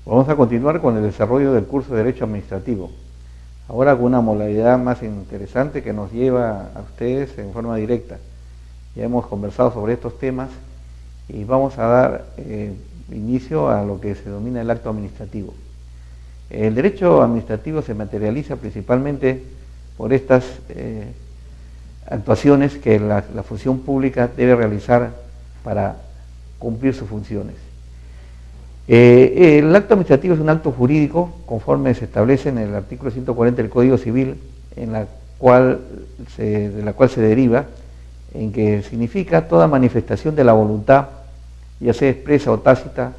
Vamos a continuar con el desarrollo del curso de Derecho Administrativo, ahora con una modalidad más interesante que nos lleva a ustedes en forma directa. Ya hemos conversado sobre estos temas y vamos a dar inicio a lo que se denomina el acto administrativo. El derecho administrativo se materializa principalmente por estas actuaciones que la función pública debe realizar para cumplir sus funciones. El acto administrativo es un acto jurídico conforme se establece en el artículo 140 del Código Civil, de la cual se deriva en que significa toda manifestación de la voluntad, ya sea expresa o tácita,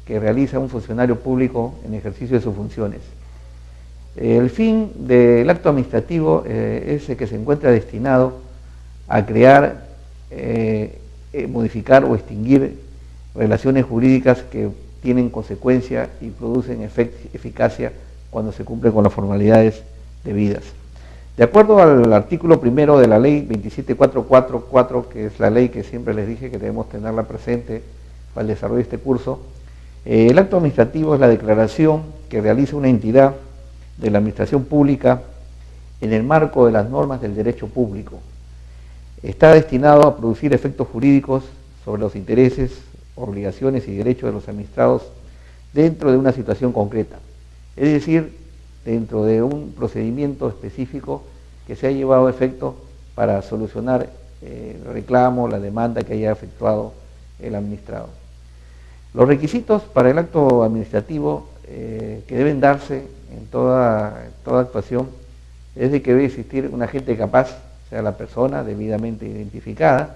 que realiza un funcionario público en ejercicio de sus funciones. El fin del acto administrativo es el que se encuentra destinado a crear, modificar o extinguir relaciones jurídicas que tienen consecuencia y producen eficacia cuando se cumplen con las formalidades debidas. De acuerdo al artículo primero de la ley 27444, que es la ley que siempre les dije que debemos tenerla presente para el desarrollo de este curso, el acto administrativo es la declaración que realiza una entidad de la administración pública en el marco de las normas del derecho público. Está destinado a producir efectos jurídicos sobre los intereses, obligaciones y derechos de los administrados dentro de una situación concreta, es decir, dentro de un procedimiento específico que se ha llevado a efecto para solucionar el reclamo, la demanda que haya efectuado el administrado. Los requisitos para el acto administrativo que deben darse en toda actuación es de que debe existir un agente capaz, sea la persona debidamente identificada,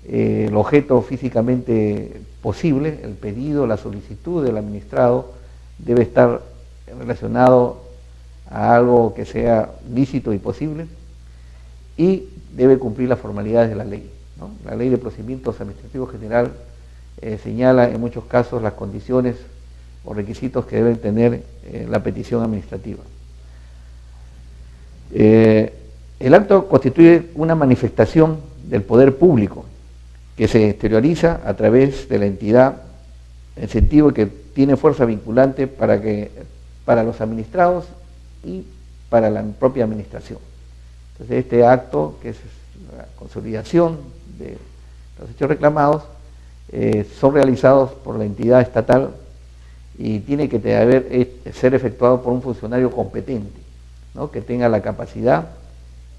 el objeto físicamente posible, el pedido, la solicitud del administrado debe estar relacionado a algo que sea lícito y posible y debe cumplir las formalidades de la ley, ¿no? La Ley de Procedimientos Administrativos General señala en muchos casos las condiciones o requisitos que deben tener la petición administrativa. El acto constituye una manifestación del poder público que se exterioriza a través de la entidad, en el sentido de que tiene fuerza vinculante para los administrados y para la propia administración. Entonces este acto, que es la consolidación de los hechos reclamados, son realizados por la entidad estatal y tiene que ser efectuado por un funcionario competente, ¿no? Que tenga la capacidad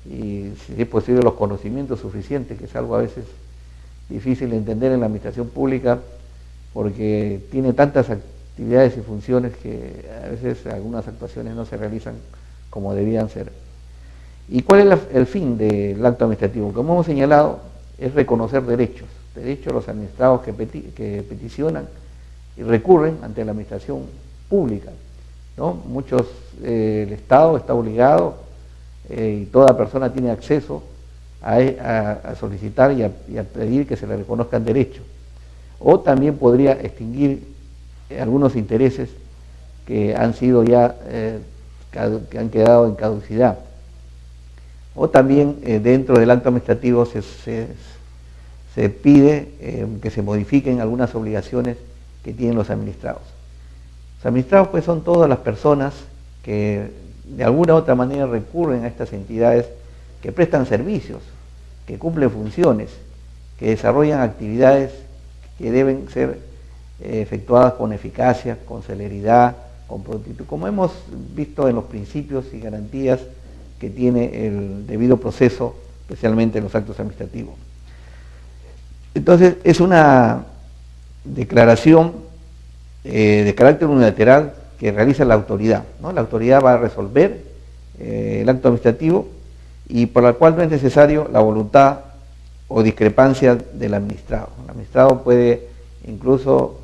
y, si es posible, los conocimientos suficientes, que es algo a veces difícil de entender en la administración pública porque tiene tantas actividades y funciones que a veces algunas actuaciones no se realizan como debían ser. ¿Y cuál es el fin del acto administrativo? Como hemos señalado, es reconocer derechos de los administrados que peticionan y recurren ante la administración pública, ¿no? El Estado está obligado y toda persona tiene acceso a solicitar y a pedir que se le reconozcan derechos. O también podría extinguir algunos intereses que han sido ya, que han quedado en caducidad. O también dentro del acto administrativo se pide que se modifiquen algunas obligaciones que tienen los administrados. Los administrados pues son todas las personas que de alguna u otra manera recurren a estas entidades que prestan servicios, que cumplen funciones, que desarrollan actividades que deben ser efectuadas con eficacia, con celeridad, con prontitud, como hemos visto en los principios y garantías que tiene el debido proceso, especialmente en los actos administrativos. Entonces, es una declaración de carácter unilateral que realiza la autoridad, ¿no? La autoridad va a resolver el acto administrativo y por la cual no es necesario la voluntad o discrepancia del administrado. El administrado puede incluso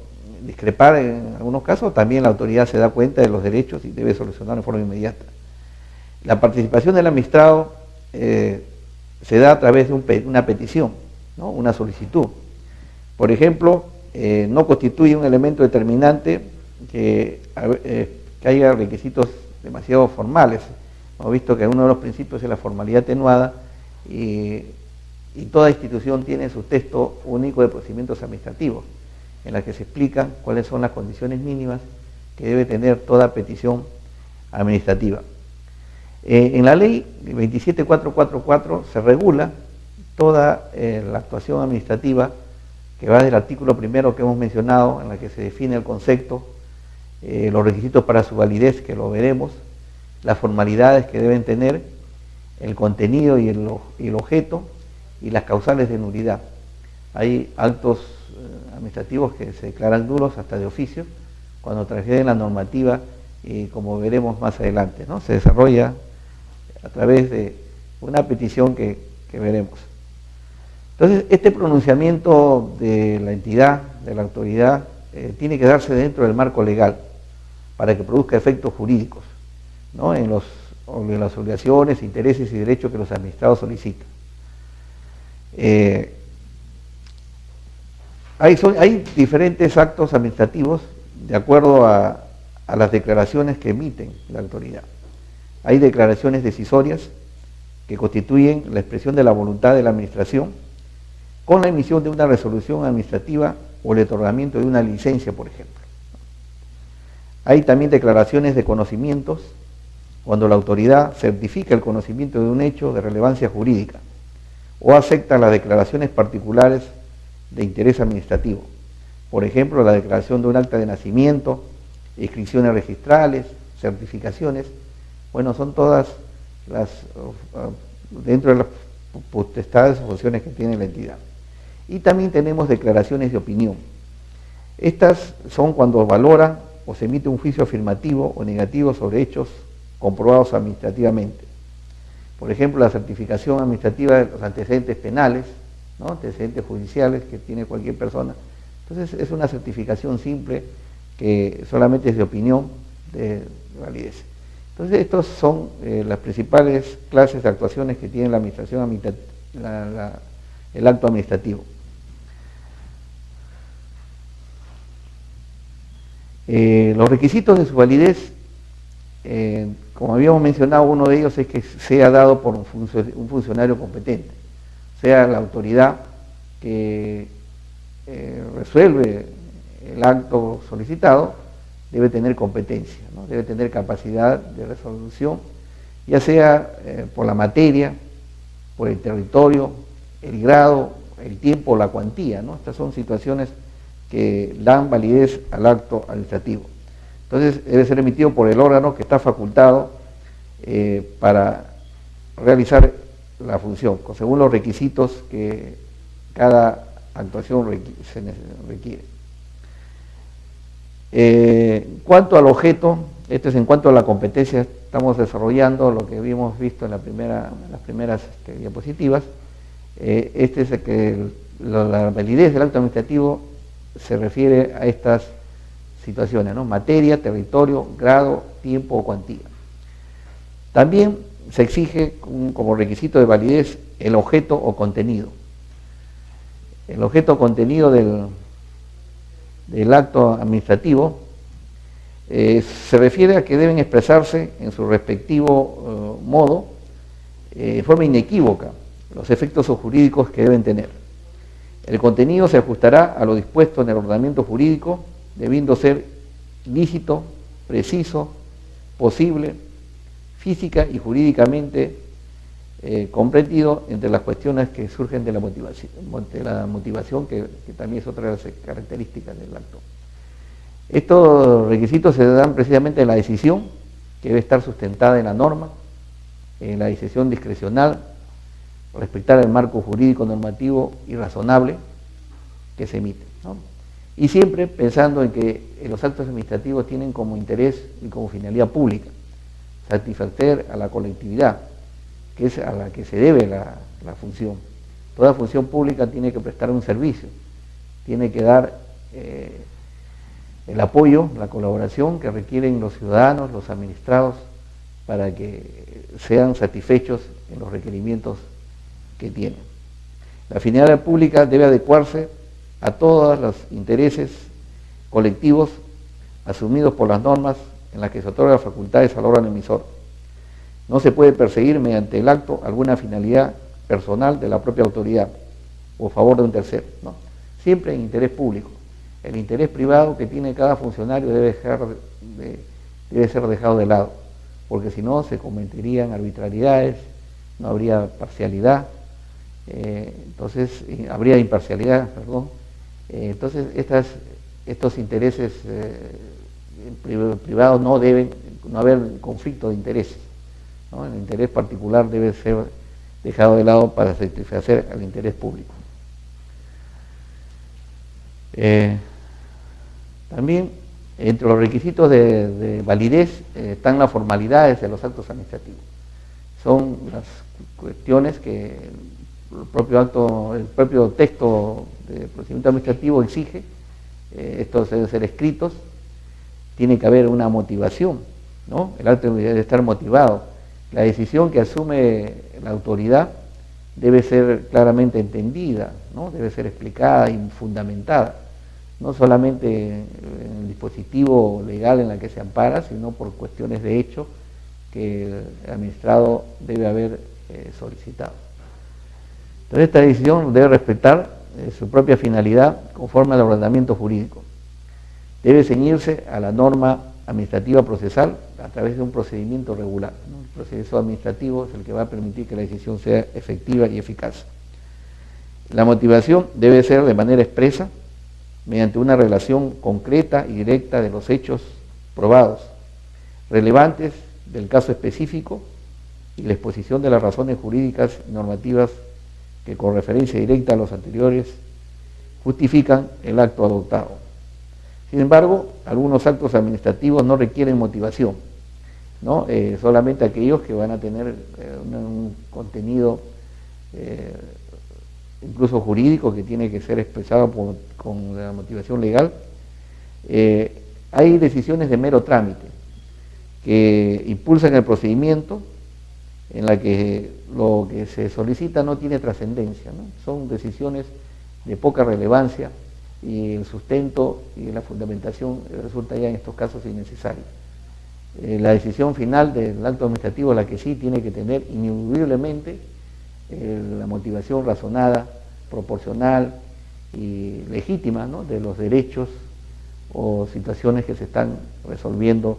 discrepar en algunos casos, también la autoridad se da cuenta de los derechos y debe solucionar en forma inmediata. La participación del administrado se da a través de una petición, ¿no? Una solicitud. Por ejemplo, no constituye un elemento determinante que haya requisitos demasiado formales. Hemos visto que uno de los principios es la formalidad atenuada y toda institución tiene su texto único de procedimientos administrativos, en la que se explican cuáles son las condiciones mínimas que debe tener toda petición administrativa. En la ley 27444 se regula toda la actuación administrativa que va del artículo primero que hemos mencionado, en la que se define el concepto, los requisitos para su validez, que lo veremos, las formalidades que deben tener, el contenido y el objeto, y las causales de nulidad. Hay actos administrativos que se declaran nulos hasta de oficio cuando transgreden la normativa, y como veremos más adelante, ¿no? Se desarrolla a través de una petición que veremos. Entonces, este pronunciamiento de la entidad, de la autoridad, tiene que darse dentro del marco legal para que produzca efectos jurídicos, ¿no? en las obligaciones, intereses y derechos que los administrados solicitan. Hay diferentes actos administrativos de acuerdo a las declaraciones que emiten la autoridad. Hay declaraciones decisorias que constituyen la expresión de la voluntad de la administración con la emisión de una resolución administrativa o el otorgamiento de una licencia, por ejemplo. Hay también declaraciones de conocimientos cuando la autoridad certifica el conocimiento de un hecho de relevancia jurídica o acepta las declaraciones particulares de interés administrativo. Por ejemplo, la declaración de un acta de nacimiento, inscripciones registrales, certificaciones. Bueno, son todas dentro de las potestades o funciones que tiene la entidad. Y también tenemos declaraciones de opinión. Estas son cuando valora o se emite un juicio afirmativo o negativo sobre hechos comprobados administrativamente. Por ejemplo, la certificación administrativa de los antecedentes penales, ¿no? Antecedentes judiciales que tiene cualquier persona. Entonces es una certificación simple que solamente es de opinión, de validez. Entonces estos son las principales clases de actuaciones que tiene la administración, el acto administrativo. Los requisitos de su validez, como habíamos mencionado, uno de ellos es que sea dado por un funcionario competente, sea la autoridad que resuelve el acto solicitado, debe tener competencia, ¿no? Debe tener capacidad de resolución, ya sea por la materia, por el territorio, el grado, el tiempo o la cuantía, ¿no? Estas son situaciones que dan validez al acto administrativo. Entonces debe ser emitido por el órgano que está facultado para realizar la función, según los requisitos que cada actuación se requiere. En cuanto al objeto, esto es en cuanto a la competencia, estamos desarrollando lo que habíamos visto en las primeras diapositivas. Este es el que la validez del acto administrativo se refiere a estas situaciones, ¿no? Materia, territorio, grado, tiempo o cuantía. También se exige como requisito de validez el objeto o contenido. El objeto o contenido del acto administrativo se refiere a que deben expresarse en su respectivo modo, de forma inequívoca, los efectos jurídicos que deben tener. El contenido se ajustará a lo dispuesto en el ordenamiento jurídico, debiendo ser lícito, preciso, posible, física y jurídicamente comprendido entre las cuestiones que surgen de la motivación, que también es otra de las características del acto. Estos requisitos se dan precisamente en la decisión, que debe estar sustentada en la norma, en la decisión discrecional, respetar el marco jurídico normativo y razonable que se emite, ¿no? Y siempre pensando en que los actos administrativos tienen como interés y como finalidad pública satisfacer a la colectividad, que es a la que se debe la función. Toda función pública tiene que prestar un servicio, tiene que dar el apoyo, la colaboración que requieren los ciudadanos, los administrados, para que sean satisfechos en los requerimientos que tienen. La finalidad pública debe adecuarse a todos los intereses colectivos asumidos por las normas en las que se otorgan facultades al órgano emisor. No se puede perseguir mediante el acto alguna finalidad personal de la propia autoridad o a favor de un tercero, ¿no? Siempre en interés público. El interés privado que tiene cada funcionario debe dejar debe ser dejado de lado, porque si no se cometerían arbitrariedades, no habría parcialidad, entonces habría imparcialidad, perdón. Entonces estos intereses privados no deben, no haber conflicto de intereses, ¿no? El interés particular debe ser dejado de lado para satisfacer al interés público. También entre los requisitos de validez están las formalidades de los actos administrativos. Son las cuestiones que el propio texto del procedimiento administrativo exige. Estos deben ser escritos, tiene que haber una motivación, ¿no? El acto debe estar motivado. La decisión que asume la autoridad debe ser claramente entendida, ¿no? Debe ser explicada y fundamentada, no solamente en el dispositivo legal en la que se ampara, sino por cuestiones de hecho que el administrado debe haber solicitado. Entonces esta decisión debe respetar su propia finalidad conforme al ordenamiento jurídico. Debe ceñirse a la norma administrativa procesal a través de un procedimiento regular, ¿no? El proceso administrativo es el que va a permitir que la decisión sea efectiva y eficaz. La motivación debe ser de manera expresa, mediante una relación concreta y directa de los hechos probados, relevantes del caso específico y la exposición de las razones jurídicas y normativas que con referencia directa a los anteriores justifican el acto adoptado. Sin embargo, algunos actos administrativos no requieren motivación, ¿no? Solamente aquellos que van a tener un contenido incluso jurídico que tiene que ser expresado con la motivación legal. Hay decisiones de mero trámite que impulsan el procedimiento en la que lo que se solicita no tiene trascendencia, ¿no? Son decisiones de poca relevancia y el sustento y la fundamentación resulta ya en estos casos innecesario. La decisión final del acto administrativo es la que sí tiene que tener ineludiblemente la motivación razonada, proporcional y legítima, ¿no? De los derechos o situaciones que se están resolviendo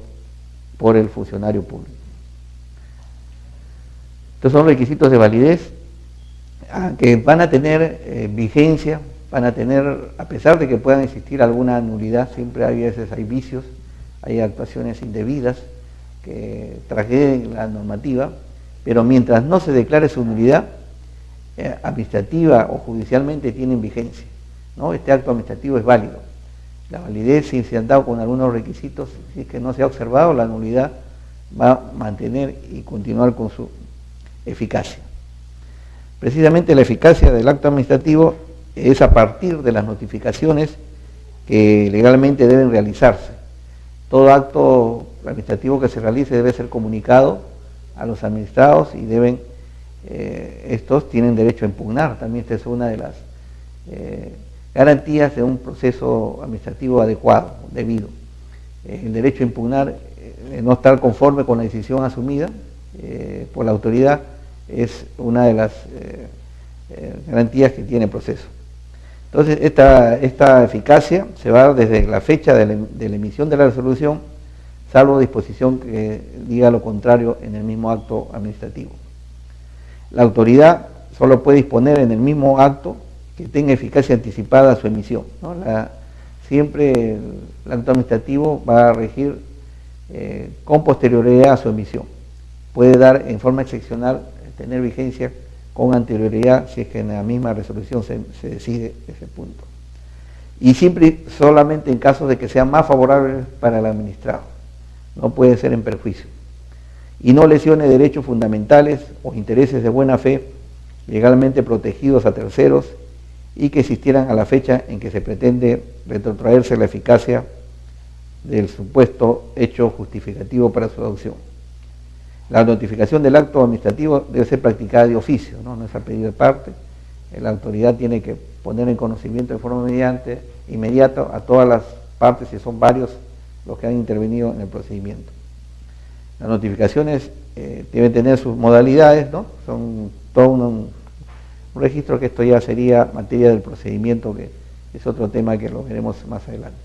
por el funcionario público. Estos son requisitos de validez que van a tener vigencia, van a tener, a pesar de que puedan existir alguna nulidad, siempre hay veces hay vicios, hay actuaciones indebidas que transgreden la normativa, pero mientras no se declare su nulidad administrativa o judicialmente tienen vigencia, ¿no? Este acto administrativo es válido. La validez, si se han dado con algunos requisitos, si es que no se ha observado, la nulidad va a mantener y continuar con su eficacia. Precisamente la eficacia del acto administrativo es a partir de las notificaciones que legalmente deben realizarse. Todo acto administrativo que se realice debe ser comunicado a los administrados y estos tienen derecho a impugnar. También esta es una de las garantías de un proceso administrativo adecuado, debido. El derecho a impugnar, no estar conforme con la decisión asumida por la autoridad, es una de las garantías que tiene el proceso. Entonces, esta eficacia se va a dar desde la fecha de la emisión de la resolución, salvo disposición que diga lo contrario en el mismo acto administrativo. La autoridad solo puede disponer en el mismo acto que tenga eficacia anticipada a su emisión, ¿no? Siempre el acto administrativo va a regir con posterioridad a su emisión. Puede dar en forma excepcional, tener vigencia con anterioridad si es que en la misma resolución se decide ese punto. Y siempre solamente en casos de que sea más favorable para el administrado, no puede ser en perjuicio. Y no lesione derechos fundamentales o intereses de buena fe legalmente protegidos a terceros y que existieran a la fecha en que se pretende retrotraerse la eficacia del supuesto hecho justificativo para su adopción. La notificación del acto administrativo debe ser practicada de oficio, no es a pedido de parte. La autoridad tiene que poner en conocimiento de forma inmediata a todas las partes, si son varios los que han intervenido en el procedimiento. Las notificaciones deben tener sus modalidades, ¿no? Son todo un registro, que esto ya sería materia del procedimiento, que es otro tema que lo veremos más adelante.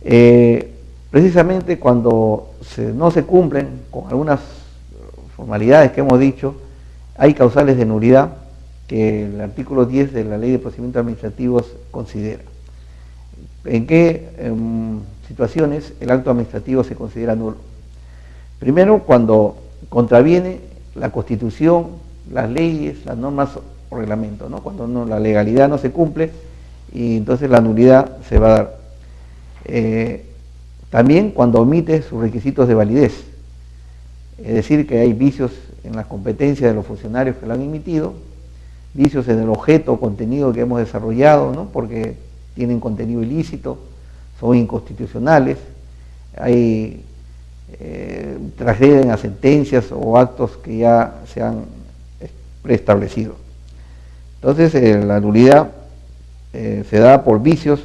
Precisamente cuando no se cumplen con algunas formalidades que hemos dicho, hay causales de nulidad que el artículo 10 de la Ley de Procedimientos Administrativos considera. ¿En qué situaciones el acto administrativo se considera nulo? Primero, cuando contraviene la Constitución, las leyes, las normas o reglamentos, ¿no? Cuando la legalidad no se cumple y entonces la nulidad se va a dar. También cuando omite sus requisitos de validez, es decir, que hay vicios en las competencias de los funcionarios que lo han emitido, vicios en el objeto o contenido que hemos desarrollado, ¿no? Porque tienen contenido ilícito, son inconstitucionales, hay transgreden a sentencias o actos que ya se han preestablecido. Entonces la nulidad se da por vicios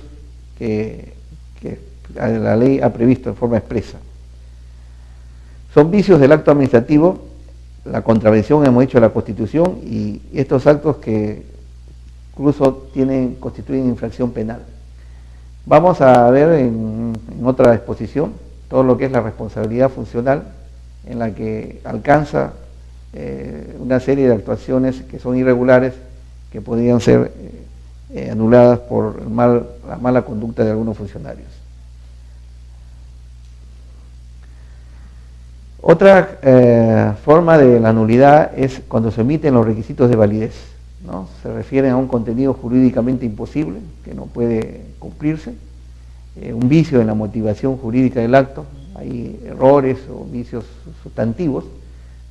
que la ley ha previsto en forma expresa. Son vicios del acto administrativo, la contravención, hemos dicho, de la Constitución, y estos actos que incluso constituyen infracción penal. Vamos a ver en otra exposición todo lo que es la responsabilidad funcional, en la que alcanza una serie de actuaciones que son irregulares, que podrían ser anuladas por la mala conducta de algunos funcionarios. Otra forma de la nulidad es cuando se omiten los requisitos de validez, ¿no? Se refieren a un contenido jurídicamente imposible, que no puede cumplirse, un vicio en la motivación jurídica del acto, hay errores o vicios sustantivos,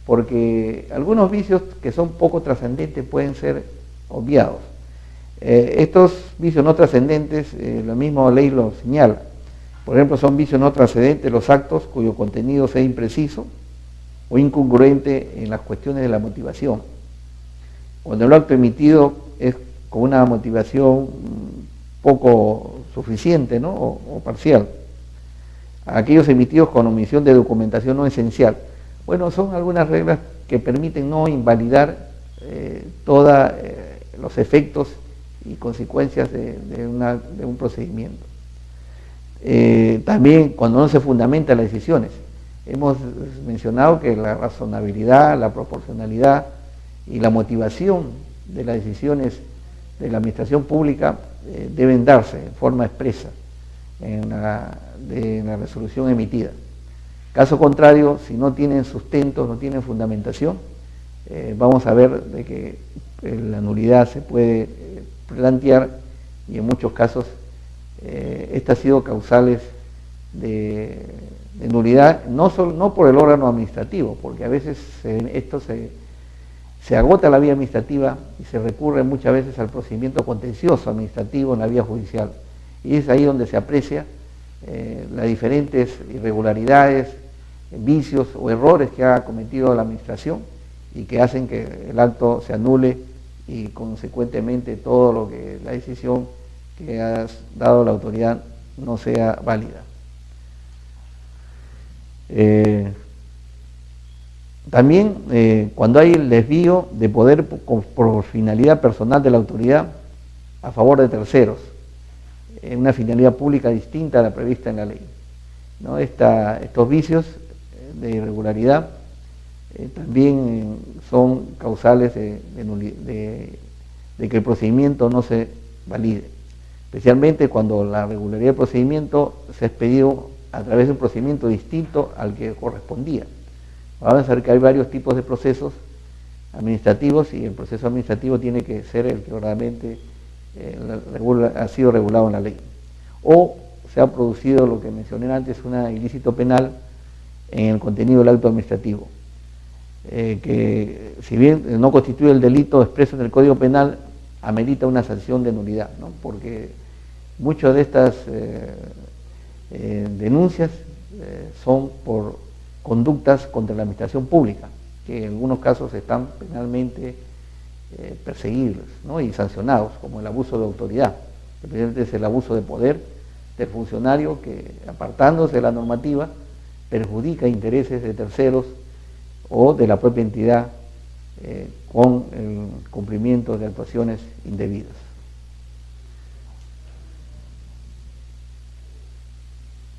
porque algunos vicios que son poco trascendentes pueden ser obviados. Estos vicios no trascendentes, la misma ley lo señala. Por ejemplo, son vicios no trascendentes los actos cuyo contenido sea impreciso o incongruente en las cuestiones de la motivación. Cuando el acto emitido es con una motivación poco suficiente, ¿no? o parcial. Aquellos emitidos con omisión de documentación no esencial. Bueno, son algunas reglas que permiten no invalidar todos los efectos y consecuencias de un procedimiento. También cuando no se fundamentan las decisiones. Hemos mencionado que la razonabilidad, la proporcionalidad y la motivación de las decisiones de la administración pública deben darse en forma expresa en la resolución emitida. Caso contrario, si no tienen sustentos, no tienen fundamentación, vamos a ver de que la nulidad se puede plantear, y en muchos casos estas han sido causales de nulidad, no por el órgano administrativo, porque a veces esto se agota la vía administrativa y se recurre muchas veces al procedimiento contencioso administrativo en la vía judicial, y es ahí donde se aprecia las diferentes irregularidades, vicios o errores que ha cometido la administración y que hacen que el acto se anule y consecuentemente todo lo que la decisión que ha dado la autoridad no sea válida. También cuando hay el desvío de poder por finalidad personal de la autoridad a favor de terceros, una finalidad pública distinta a la prevista en la ley, ¿no? Estos vicios de irregularidad también son causales de que el procedimiento no se valide, especialmente cuando la regularidad del procedimiento se ha expedido a través de un procedimiento distinto al que correspondía. Vamos a ver que hay varios tipos de procesos administrativos y el proceso administrativo tiene que ser el que verdaderamente ha sido regulado en la ley. O se ha producido lo que mencioné antes, un ilícito penal en el contenido del acto administrativo, que si bien no constituye el delito expreso en el Código Penal, amerita una sanción de nulidad, ¿no? Porque muchas de estas denuncias son por conductas contra la administración pública, que en algunos casos están penalmente perseguibles, ¿no? y sancionados, como el abuso de autoridad. Especialmente es el abuso de poder del funcionario que, apartándose de la normativa, perjudica intereses de terceros o de la propia entidad con el cumplimiento de actuaciones indebidas.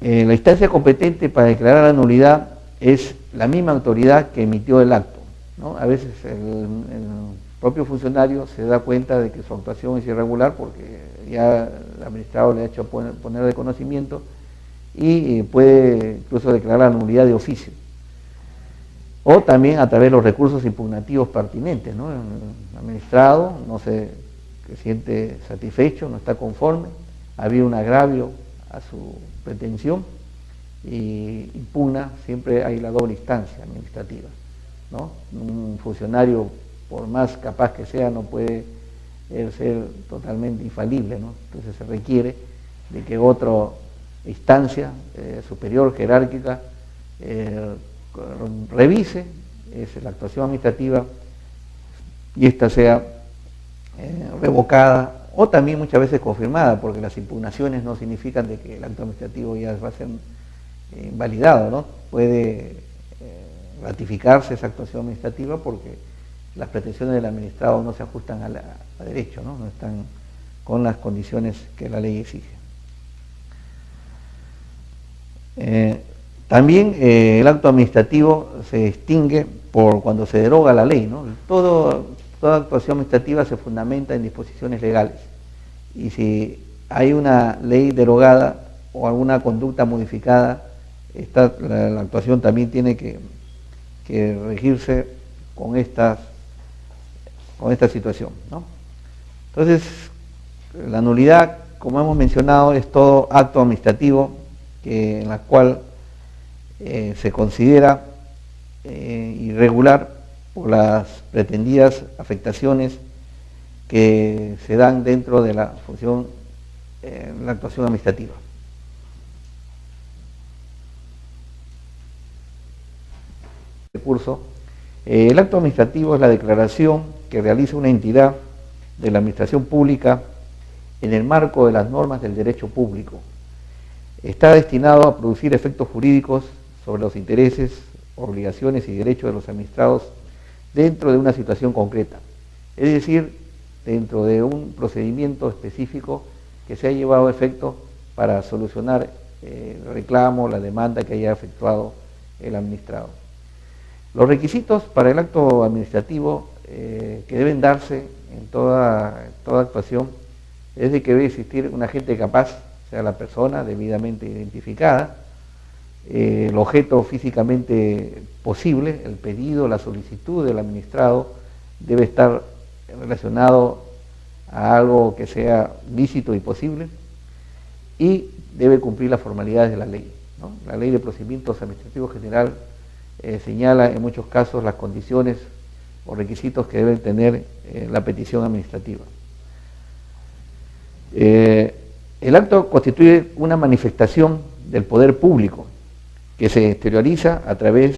La instancia competente para declarar la nulidad es la misma autoridad que emitió el acto, ¿no? A veces el propio funcionario se da cuenta de que su actuación es irregular porque ya el administrador le ha hecho poner de conocimiento y puede incluso declarar la nulidad de oficio. O también a través de los recursos impugnativos pertinentes, ¿no? El administrado no se siente satisfecho, no está conforme, ha habido un agravio a su pretensión y impugna, siempre hay la doble instancia administrativa, ¿no? Un funcionario, por más capaz que sea, no puede ser totalmente infalible, ¿no? Entonces se requiere de que otra instancia superior, jerárquica, revise la actuación administrativa y ésta sea revocada o también muchas veces confirmada, porque las impugnaciones no significan de que el acto administrativo ya va a ser invalidado, ¿no? Puede ratificarse esa actuación administrativa porque las pretensiones del administrado no se ajustan a derecho, ¿no? No están con las condiciones que la ley exige. También el acto administrativo se extingue por cuando se deroga la ley, ¿no? Toda actuación administrativa se fundamenta en disposiciones legales y si hay una ley derogada o alguna conducta modificada, la actuación también tiene que regirse con esta situación, ¿no? Entonces, la nulidad, como hemos mencionado, es todo acto administrativo en la cual se considera irregular por las pretendidas afectaciones que se dan dentro de la función, la actuación administrativa. Recurso. El acto administrativo es la declaración que realiza una entidad de la administración pública en el marco de las normas del derecho público. Está destinado a producir efectos jurídicos sobre los intereses, obligaciones y derechos de los administrados dentro de una situación concreta, es decir, dentro de un procedimiento específico que se ha llevado a efecto para solucionar el reclamo, la demanda que haya efectuado el administrado. Los requisitos para el acto administrativo que deben darse en toda actuación es de que debe existir un agente capaz, sea la persona debidamente identificada, el objeto físicamente posible, el pedido, la solicitud del administrado debe estar relacionado a algo que sea lícito y posible y debe cumplir las formalidades de la ley, ¿no? La Ley de Procedimientos Administrativos General señala en muchos casos las condiciones o requisitos que debe tener la petición administrativa. El acto constituye una manifestación del poder público que se exterioriza a través.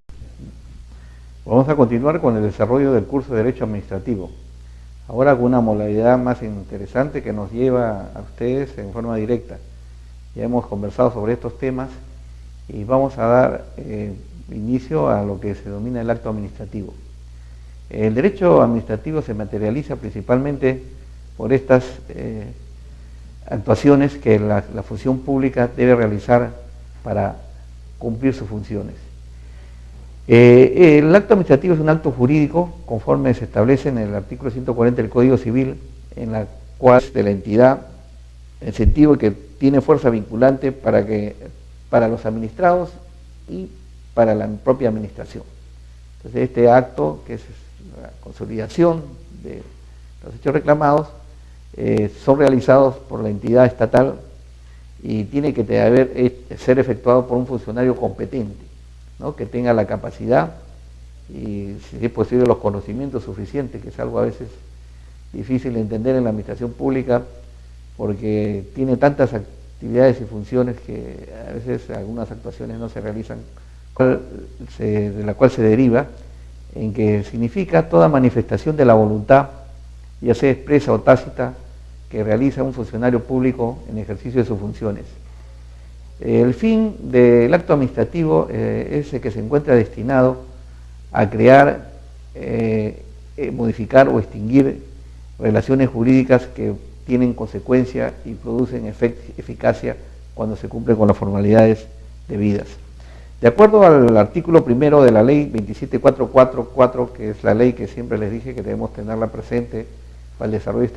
Vamos a continuar con el desarrollo del curso de Derecho Administrativo, ahora con una modalidad más interesante que nos lleva a ustedes en forma directa. Ya hemos conversado sobre estos temas y vamos a dar inicio a lo que se denomina el acto administrativo. El derecho administrativo se materializa principalmente por estas actuaciones que la función pública debe realizar para cumplir sus funciones. El acto administrativo es un acto jurídico conforme se establece en el artículo 140 del Código Civil, en la cual de la entidad, en sentido que tiene fuerza vinculante para los administrados y para la propia administración. Entonces este acto, que es la consolidación de los hechos reclamados, son realizados por la entidad estatal y tiene que ser efectuado por un funcionario competente, ¿no? Que tenga la capacidad y, si es posible, los conocimientos suficientes, que es algo a veces difícil de entender en la administración pública porque tiene tantas actividades y funciones que a veces algunas actuaciones no se realizan, de la cual se deriva en que significa toda manifestación de la voluntad, ya sea expresa o tácita, que realiza un funcionario público en ejercicio de sus funciones. El fin del acto administrativo es el que se encuentra destinado a crear, modificar o extinguir relaciones jurídicas que tienen consecuencia y producen eficacia cuando se cumplen con las formalidades de vidas. De acuerdo al artículo primero de la ley 27444, que es la ley que siempre les dije que debemos tenerla presente para el desarrollo de este